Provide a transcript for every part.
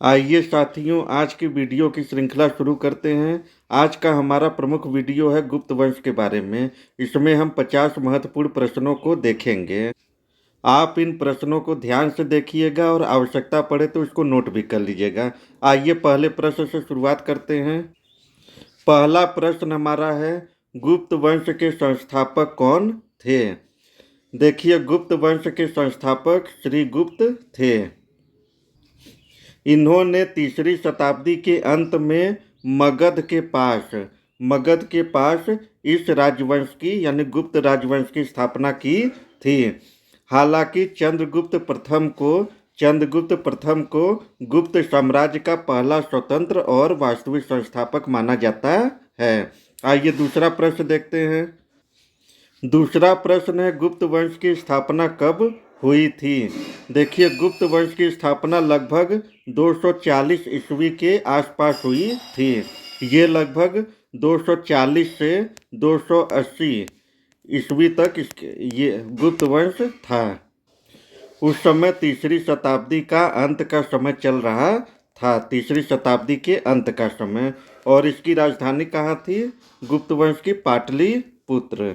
आइए साथियों, आज की वीडियो की श्रृंखला शुरू करते हैं। आज का हमारा प्रमुख वीडियो है गुप्त वंश के बारे में। इसमें हम 50 महत्वपूर्ण प्रश्नों को देखेंगे। आप इन प्रश्नों को ध्यान से देखिएगा और आवश्यकता पड़े तो इसको नोट भी कर लीजिएगा। आइए पहले प्रश्न से शुरुआत करते हैं। पहला प्रश्न हमारा है, गुप्त वंश के संस्थापक कौन थे? देखिए, गुप्त वंश के संस्थापक श्री गुप्त थे। इन्होंने तीसरी शताब्दी के अंत में मगध के पास इस राजवंश की यानी गुप्त राजवंश की स्थापना की थी। हालांकि चंद्रगुप्त प्रथम को गुप्त साम्राज्य का पहला स्वतंत्र और वास्तविक संस्थापक माना जाता है। आइए दूसरा प्रश्न देखते हैं। दूसरा प्रश्न है, गुप्त वंश की स्थापना कब हुई थी? देखिए, गुप्त वंश की स्थापना लगभग 240 ईस्वी के आसपास हुई थी। ये लगभग 240 से 280 ईस्वी तक ये गुप्त वंश था। उस समय तीसरी शताब्दी का अंत का समय चल रहा था। तीसरी शताब्दी के अंत का समय। और इसकी राजधानी कहाँ थी? गुप्त वंश की पाटलिपुत्र।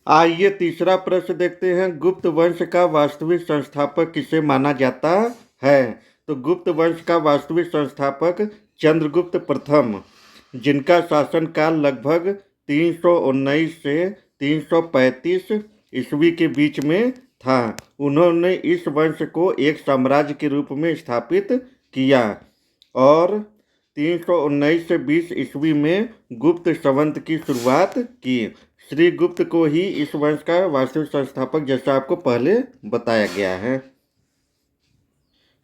आइए तीसरा प्रश्न देखते हैं। गुप्त वंश का वास्तविक संस्थापक किसे माना जाता है? तो गुप्त वंश का वास्तविक संस्थापक चंद्रगुप्त प्रथम, जिनका शासनकाल लगभग 319 से 335 ईस्वी के बीच में था। उन्होंने इस वंश को एक साम्राज्य के रूप में स्थापित किया और 319 से 20 ईस्वी में गुप्त संवत की शुरुआत की। श्री गुप्त को ही इस वंश का वास्तविक संस्थापक, जैसा आपको पहले बताया गया है,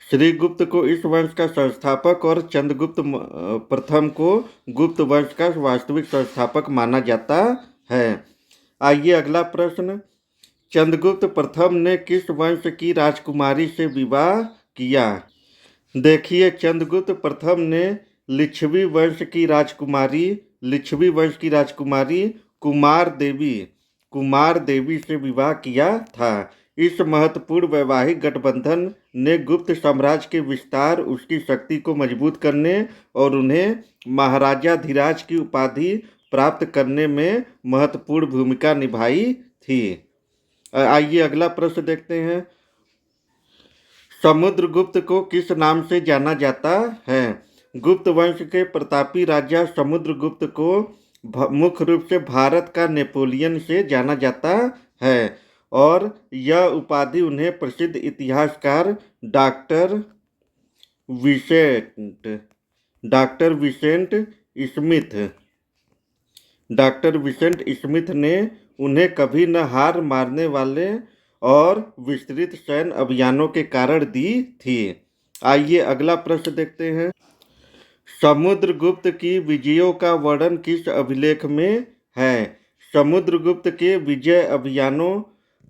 श्री गुप्त को इस वंश का संस्थापक और चंद्रगुप्त प्रथम को गुप्त वंश का वास्तविक संस्थापक माना जाता है। आइए अगला प्रश्न। चंद्रगुप्त प्रथम ने किस वंश की राजकुमारी से विवाह किया? देखिए, चंद्रगुप्त प्रथम ने लिच्छवी वंश की राजकुमारी कुमार देवी से विवाह किया था। इस महत्वपूर्ण वैवाहिक गठबंधन ने गुप्त साम्राज्य के विस्तार, उसकी शक्ति को मजबूत करने और उन्हें महाराजाधिराज की उपाधि प्राप्त करने में महत्वपूर्ण भूमिका निभाई थी। आइए अगला प्रश्न देखते हैं। समुद्रगुप्त को किस नाम से जाना जाता है? गुप्त वंश के प्रतापी राजा समुद्रगुप्त को मुख्य रूप से भारत का नेपोलियन से जाना जाता है और यह उपाधि उन्हें प्रसिद्ध इतिहासकार डॉक्टर विसेंट स्मिथ ने उन्हें कभी न हार मारने वाले और विस्तृत सैन्य अभियानों के कारण दी थी। आइए अगला प्रश्न देखते हैं। समुद्रगुप्त की विजयों का वर्णन किस अभिलेख में है? समुद्रगुप्त के विजय अभियानों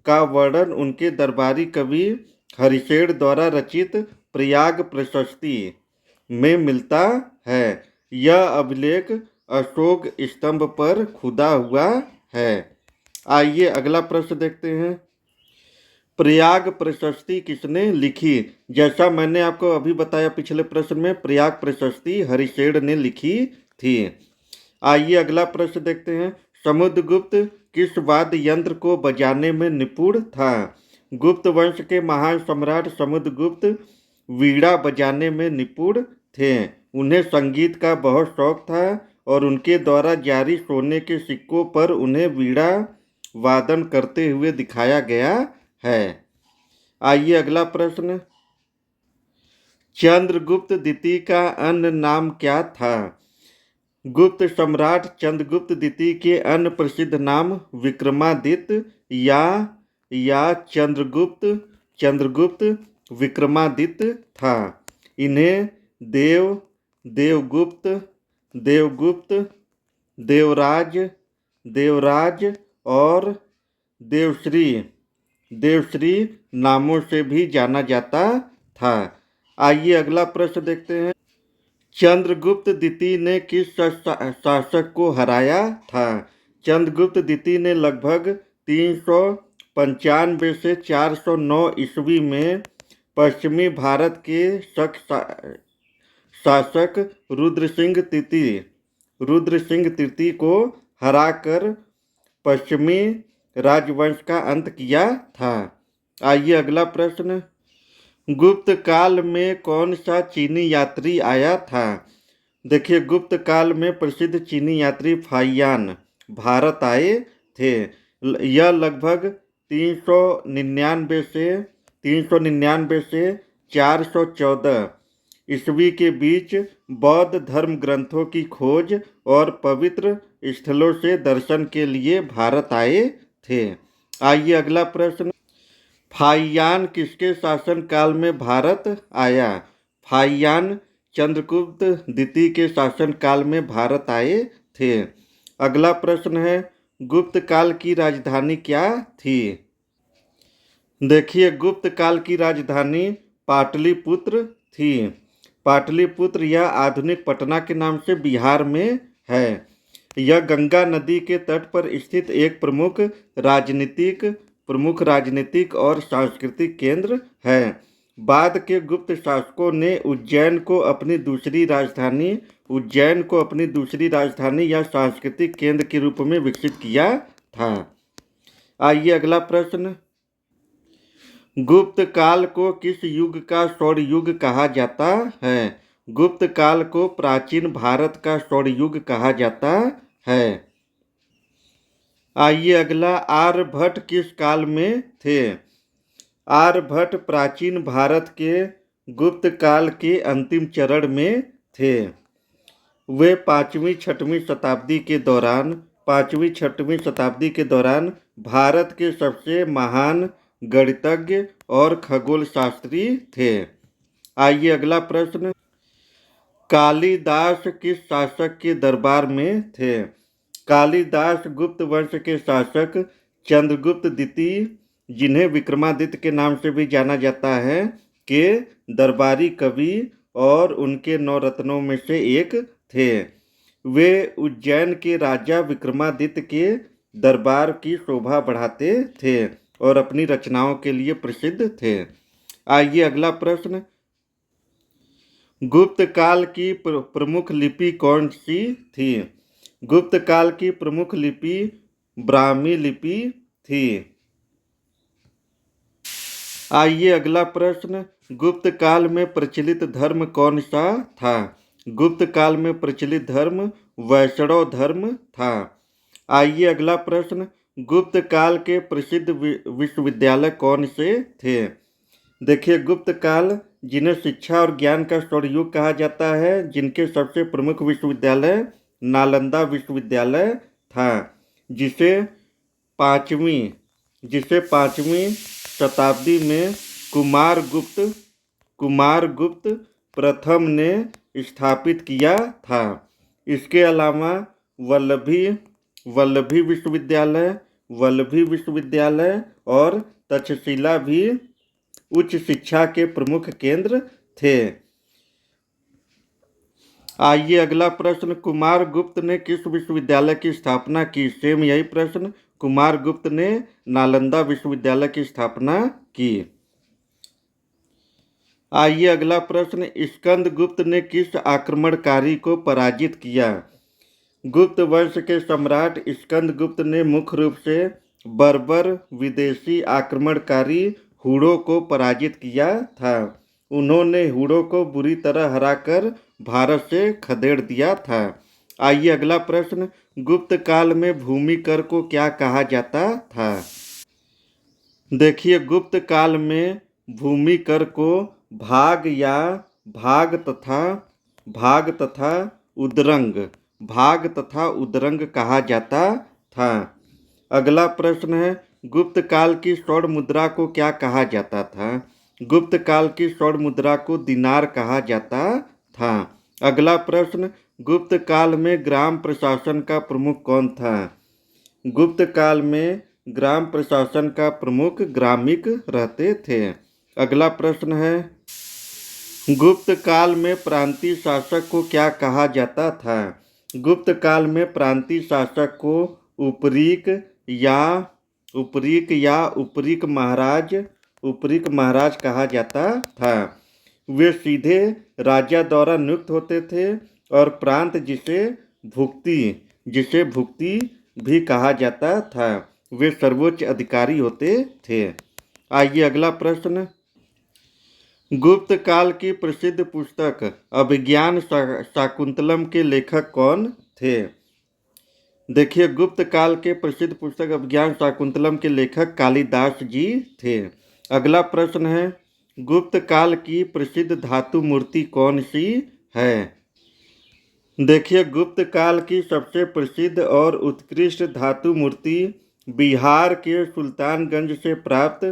का वर्णन उनके दरबारी कवि हरिशेन द्वारा रचित प्रयाग प्रशस्ति में मिलता है। यह अभिलेख अशोक स्तंभ पर खुदा हुआ है। आइए अगला प्रश्न देखते हैं। प्रयाग प्रशस्ति किसने लिखी? जैसा मैंने आपको अभी बताया पिछले प्रश्न में, प्रयाग प्रशस्ति हरिशेन ने लिखी थी। आइए अगला प्रश्न देखते हैं। समुद्रगुप्त किस वाद्य यंत्र को बजाने में निपुण था? गुप्त वंश के महान सम्राट समुद्रगुप्त वीणा बजाने में निपुण थे। उन्हें संगीत का बहुत शौक था और उनके द्वारा जारी सोने के सिक्कों पर उन्हें वीणा वादन करते हुए दिखाया गया है। आइए अगला प्रश्न। चंद्रगुप्त द्वितीय का अन्य नाम क्या था? गुप्त सम्राट चंद्रगुप्त द्वितीय के अन्य प्रसिद्ध नाम विक्रमादित्य या चंद्रगुप्त विक्रमादित्य था। इन्हें देवगुप्त, देवराज और देवश्री नामों से भी जाना जाता था। आइए अगला प्रश्न देखते हैं। चंद्रगुप्त द्वितीय ने किस शासक को हराया था? चंद्रगुप्त द्वितीय ने लगभग 395 से 409 ईस्वी में पश्चिमी भारत के शासक रुद्र सिंह तृतीय को हराकर पश्चिमी राजवंश का अंत किया था। आइए अगला प्रश्न, गुप्त काल में कौन सा चीनी यात्री आया था? देखिए, गुप्त काल में प्रसिद्ध चीनी यात्री फाहियान भारत आए थे। यह लगभग 399 से 414 ईस्वी के बीच बौद्ध धर्म ग्रंथों की खोज और पवित्र स्थलों से दर्शन के लिए भारत आए थे। आइए अगला प्रश्न, फाहियान किसके शासन काल में भारत आया? फाहियान चंद्रगुप्त द्वितीय के शासन काल में भारत आए थे। अगला प्रश्न है, गुप्त काल की राजधानी क्या थी? देखिए, गुप्त काल की राजधानी पाटलिपुत्र थी। पाटलिपुत्र यह आधुनिक पटना के नाम से बिहार में है। यह गंगा नदी के तट पर स्थित एक प्रमुख राजनीतिक और सांस्कृतिक केंद्र है। बाद के गुप्त शासकों ने उज्जैन को अपनी दूसरी राजधानी या सांस्कृतिक केंद्र के रूप में विकसित किया था। आइए अगला प्रश्न, गुप्त काल को किस युग का स्वर्ण युग कहा जाता है? गुप्त काल को प्राचीन भारत का स्वर्ण युग कहा जाता है। आइए अगला, आर्यभट्ट किस काल में थे? आर्यभट्ट प्राचीन भारत के गुप्त काल के अंतिम चरण में थे। वे 5वीं-6वीं शताब्दी के दौरान भारत के सबसे महान गणितज्ञ और खगोल शास्त्री थे। आइए अगला प्रश्न, कालिदास किस शासक के दरबार में थे? कालिदास गुप्त वंश के शासक चंद्रगुप्त द्वितीय, जिन्हें विक्रमादित्य के नाम से भी जाना जाता है, के दरबारी कवि और उनके 9 रत्नों में से एक थे। वे उज्जैन के राजा विक्रमादित्य के दरबार की शोभा बढ़ाते थे और अपनी रचनाओं के लिए प्रसिद्ध थे। आइए अगला प्रश्न, गुप्त काल की प्रमुख लिपि कौन सी थी? गुप्त काल की प्रमुख लिपि ब्राह्मी लिपि थी। आइए अगला प्रश्न, गुप्त काल में प्रचलित धर्म कौन सा था? गुप्त काल में प्रचलित धर्म वैष्णव धर्म था। आइए अगला प्रश्न, गुप्त काल के प्रसिद्ध विश्वविद्यालय कौन से थे? देखिए, गुप्त काल जिन्हें शिक्षा और ज्ञान का स्वर्ण युग कहा जाता है, जिनके सबसे प्रमुख विश्वविद्यालय नालंदा विश्वविद्यालय था, जिसे 5वीं शताब्दी में कुमारगुप्त प्रथम ने स्थापित किया था। इसके अलावा वल्लभी विश्वविद्यालय और तक्षशिला भी उच्च शिक्षा के प्रमुख केंद्र थे। आइए अगला प्रश्न, कुमारगुप्त ने किस विश्वविद्यालय की स्थापना की? सेम यही प्रश्न, कुमारगुप्त ने नालंदा विश्वविद्यालय की स्थापना की। आइए अगला प्रश्न, स्कंदगुप्त ने किस आक्रमणकारी को पराजित किया? गुप्त वंश के सम्राट स्कंदगुप्त ने मुख्य रूप से बर्बर विदेशी आक्रमणकारी हुड़ों को पराजित किया था। उन्होंने हुड़ों को बुरी तरह हराकर भारत से खदेड़ दिया था। आइए अगला प्रश्न, गुप्त काल में भूमि कर को क्या कहा जाता था? देखिए, गुप्त काल में भूमि कर को भाग तथा उदरंग कहा जाता था। अगला प्रश्न है, गुप्त काल की स्वर्ण मुद्रा को क्या कहा जाता था? गुप्त काल की स्वर्ण मुद्रा को दिनार कहा जाता था। अगला प्रश्न, गुप्त काल में ग्राम प्रशासन का प्रमुख कौन था? गुप्त काल में ग्राम प्रशासन का प्रमुख ग्रामिक रहते थे। अगला प्रश्न है, गुप्त काल में प्रांतीय शासक को क्या कहा जाता था? गुप्त काल में प्रांतीय शासक को उपरीक या उपरीक महाराज, उपरीक महाराज कहा जाता था। वे सीधे राजा द्वारा नियुक्त होते थे और प्रांत जिसे भुक्ति भी कहा जाता था, वे सर्वोच्च अधिकारी होते थे। आइए अगला प्रश्न। गुप्त काल की प्रसिद्ध पुस्तक अभिज्ञान शाकुंतलम के लेखक कौन थे? देखिए, गुप्त काल के प्रसिद्ध पुस्तक अभिज्ञान शाकुंतलम के लेखक कालिदास जी थे। अगला प्रश्न है, गुप्त काल की प्रसिद्ध धातु मूर्ति कौन सी है? देखिए, गुप्त काल की सबसे प्रसिद्ध और उत्कृष्ट धातु मूर्ति बिहार के सुल्तानगंज से प्राप्त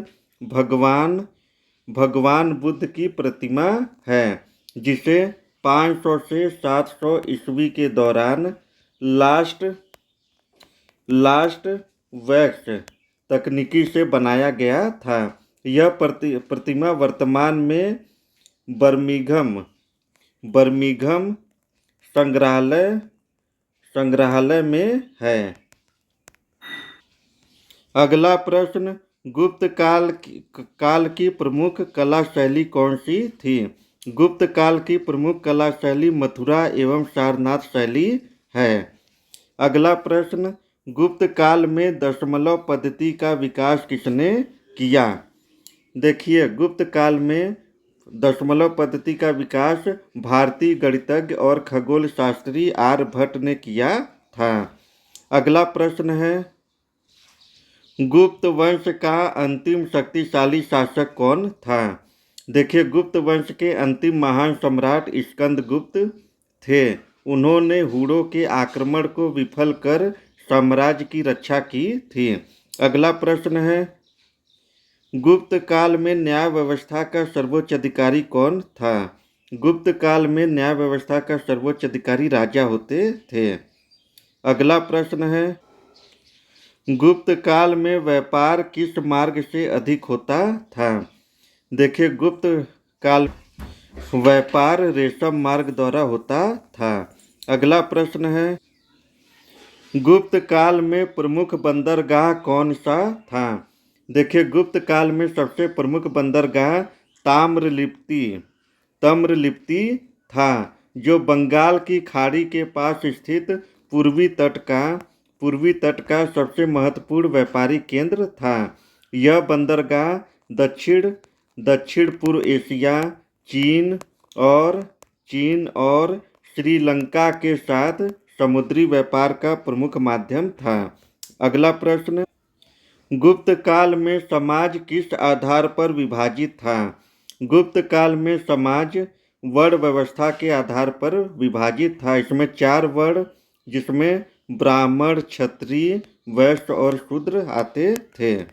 भगवान बुद्ध की प्रतिमा है, जिसे 500 से 700 ईस्वी के दौरान लास्ट वैक्स तकनीकी से बनाया गया था। यह प्रतिमा वर्तमान में बर्मिंघम संग्रहालय में है। अगला प्रश्न, गुप्त काल की प्रमुख कला शैली कौन सी थी? गुप्त काल की प्रमुख कला शैली मथुरा एवं सारनाथ शैली है। अगला प्रश्न, गुप्त काल में दशमलव पद्धति का विकास किसने किया? देखिए, गुप्त काल में दशमलव पद्धति का विकास भारतीय गणितज्ञ और खगोल शास्त्री आर्यभट्ट ने किया था। अगला प्रश्न है, गुप्त वंश का अंतिम शक्तिशाली शासक कौन था? देखिए, गुप्त वंश के अंतिम महान सम्राट स्कंदगुप्त थे। उन्होंने हुड़ों के आक्रमण को विफल कर साम्राज्य की रक्षा की थी। अगला प्रश्न है, गुप्त काल में न्याय व्यवस्था का सर्वोच्च अधिकारी कौन था? गुप्त काल में न्याय व्यवस्था का सर्वोच्च अधिकारी राजा होते थे। अगला प्रश्न है, गुप्त काल में व्यापार किस मार्ग से अधिक होता था? देखिए, गुप्त काल व्यापार रेशम मार्ग द्वारा होता था। अगला प्रश्न है, गुप्त काल में प्रमुख बंदरगाह कौन सा था? देखिए, गुप्त काल में सबसे प्रमुख बंदरगाह ताम्रलिप्ति था, जो बंगाल की खाड़ी के पास स्थित पूर्वी तट का सबसे महत्वपूर्ण व्यापारिक केंद्र था। यह बंदरगाह दक्षिण पूर्व एशिया, चीन और श्रीलंका के साथ समुद्री व्यापार का प्रमुख माध्यम था। अगला प्रश्न, गुप्त काल में समाज किस आधार पर विभाजित था? गुप्त काल में समाज वर्ण व्यवस्था के आधार पर विभाजित था। इसमें 4 वर्ण, जिसमें ब्राह्मण, क्षत्रिय, वैश्य और शूद्र आते थे।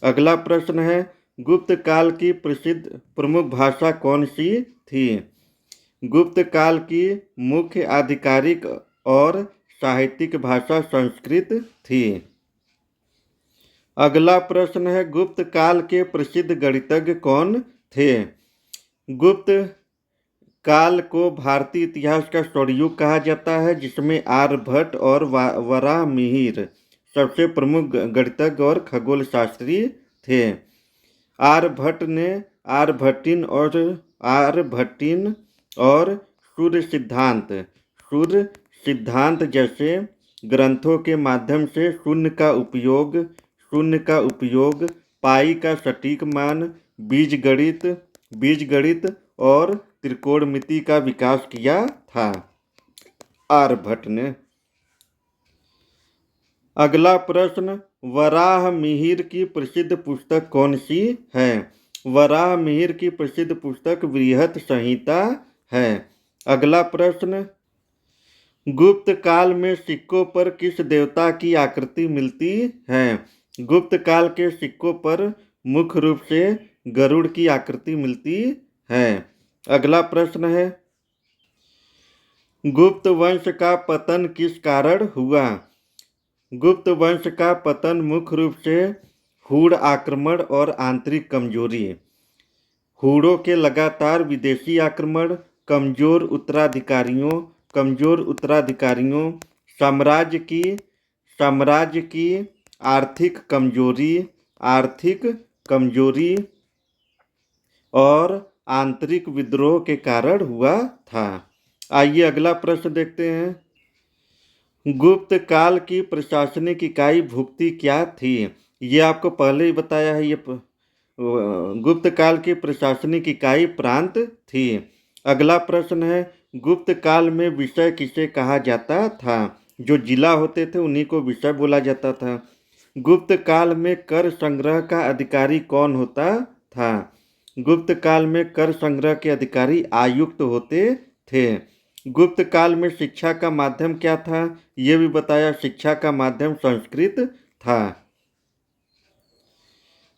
अगला प्रश्न है, गुप्त काल की प्रमुख भाषा कौन सी थी? गुप्त काल की मुख्य आधिकारिक और साहित्यिक भाषा संस्कृत थी। अगला प्रश्न है, गुप्त काल के प्रसिद्ध गणितज्ञ कौन थे? गुप्त काल को भारतीय इतिहास का स्वर्णयुग कहा जाता है, जिसमें आर्यभट्ट और वराहमिहिर सबसे प्रमुख गणितज्ञ और खगोल शास्त्री थे। आर्यभट्टिन और सूर्य सिद्धांत जैसे ग्रंथों के माध्यम से शून्य का उपयोग, पाई का सटीक मान, बीजगणित और त्रिकोणमिति का विकास किया था आर्यभट्ट ने। अगला प्रश्न, वराहमिहिर की प्रसिद्ध पुस्तक कौन सी है? वराहमिहिर की प्रसिद्ध पुस्तक बृहत संहिता है। अगला प्रश्न, गुप्त काल में सिक्कों पर किस देवता की आकृति मिलती है? गुप्त काल के सिक्कों पर मुख्य रूप से गरुड़ की आकृति मिलती है। अगला प्रश्न है, गुप्त वंश का पतन किस कारण हुआ? गुप्त वंश का पतन मुख्य रूप से हुड़ आक्रमण और आंतरिक कमजोरी, हुड़ों के लगातार विदेशी आक्रमण, कमजोर उत्तराधिकारियों, साम्राज्य की आर्थिक कमजोरी और आंतरिक विद्रोह के कारण हुआ था। आइए अगला प्रश्न देखते हैं। गुप्त काल की प्रशासनिक इकाई भुक्ति क्या थी? ये आपको पहले ही बताया है। गुप्त काल की प्रशासनिक इकाई प्रांत थी। अगला प्रश्न है, गुप्त काल में विषय किसे कहा जाता था? जो जिला होते थे उन्हीं को विषय बोला जाता था। गुप्त काल में कर संग्रह का अधिकारी कौन होता था? गुप्त काल में कर संग्रह के अधिकारी आयुक्त होते थे। गुप्त काल में शिक्षा का माध्यम क्या था? ये भी बताया, शिक्षा का माध्यम संस्कृत था।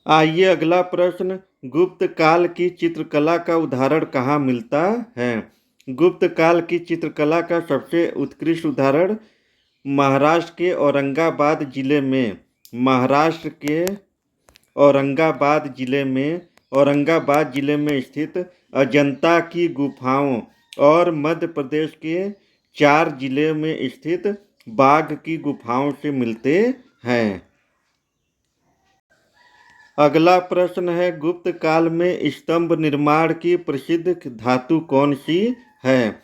आइए अगला प्रश्न, गुप्त काल की चित्रकला का उदाहरण कहाँ मिलता है? गुप्त काल की चित्रकला का सबसे उत्कृष्ट उदाहरण महाराष्ट्र के औरंगाबाद जिले में स्थित अजंता की गुफाओं और मध्य प्रदेश के 4 जिले में स्थित बाघ की गुफाओं से मिलते हैं। अगला प्रश्न है, गुप्त काल में स्तंभ निर्माण की प्रसिद्ध धातु कौन सी है?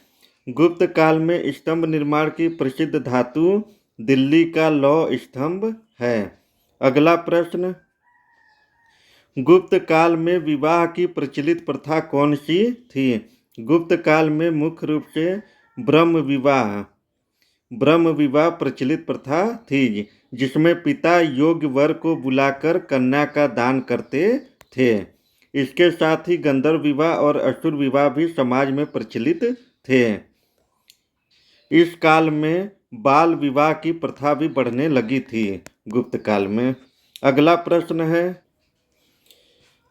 गुप्त काल में स्तंभ निर्माण की प्रसिद्ध धातु दिल्ली का लौह स्तंभ है। अगला प्रश्न, गुप्त काल में विवाह की प्रचलित प्रथा कौन सी थी? गुप्त काल में मुख्य रूप से ब्रह्म विवाह प्रचलित प्रथा थी, जिसमें पिता योग्य वर को बुलाकर कन्या का दान करते थे। इसके साथ ही गंधर्व विवाह और असुर विवाह भी समाज में प्रचलित थे। इस काल में बाल विवाह की प्रथा भी बढ़ने लगी थी गुप्त काल में। अगला प्रश्न है,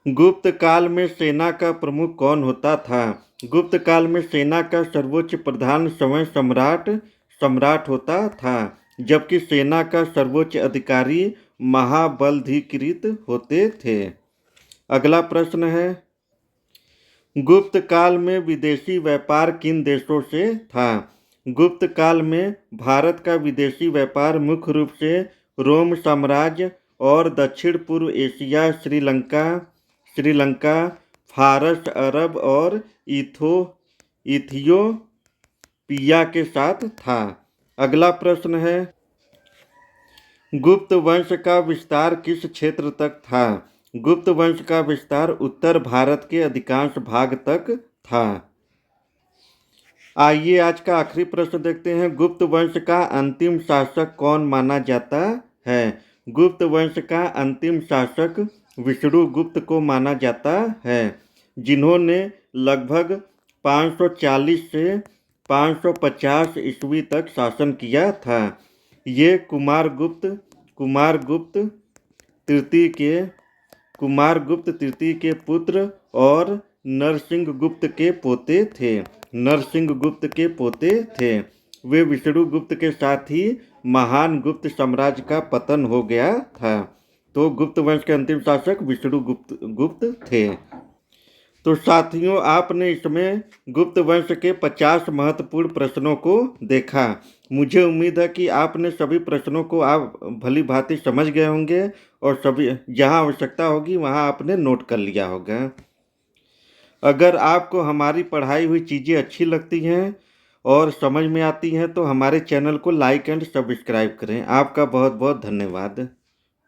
गुप्त काल में सेना का प्रमुख कौन होता था? गुप्त काल में सेना का सर्वोच्च प्रधान स्वयं सम्राट होता था, जबकि सेना का सर्वोच्च अधिकारी महाबलाधिकृत होते थे। अगला प्रश्न है, गुप्त काल में विदेशी व्यापार किन देशों से था? गुप्त काल में भारत का विदेशी व्यापार मुख्य रूप से रोम साम्राज्य और दक्षिण पूर्व एशिया, श्रीलंका, फारस, अरब और इथियोपिया के साथ था। अगला प्रश्न है, गुप्त वंश का विस्तार किस क्षेत्र तक था? गुप्त वंश का विस्तार उत्तर भारत के अधिकांश भाग तक था। आइए आज का आखिरी प्रश्न देखते हैं, गुप्त वंश का अंतिम शासक कौन माना जाता है? गुप्त वंश का अंतिम शासक विष्णुगुप्त को माना जाता है, जिन्होंने लगभग 540 से 550 ईस्वी तक शासन किया था। ये कुमारगुप्त तृतीय के पुत्र और नरसिंहगुप्त के पोते थे। वे विष्णुगुप्त के साथ ही महान गुप्त साम्राज्य का पतन हो गया था। तो गुप्त वंश के अंतिम शासक विष्णुगुप्त थे। तो साथियों, आपने इसमें गुप्त वंश के 50 महत्वपूर्ण प्रश्नों को देखा। मुझे उम्मीद है कि आपने सभी प्रश्नों को आप भली भांति समझ गए होंगे और सभी जहां आवश्यकता होगी वहां आपने नोट कर लिया होगा। अगर आपको हमारी पढ़ाई हुई चीज़ें अच्छी लगती हैं और समझ में आती हैं तो हमारे चैनल को लाइक एंड सब्सक्राइब करें। आपका बहुत बहुत धन्यवाद।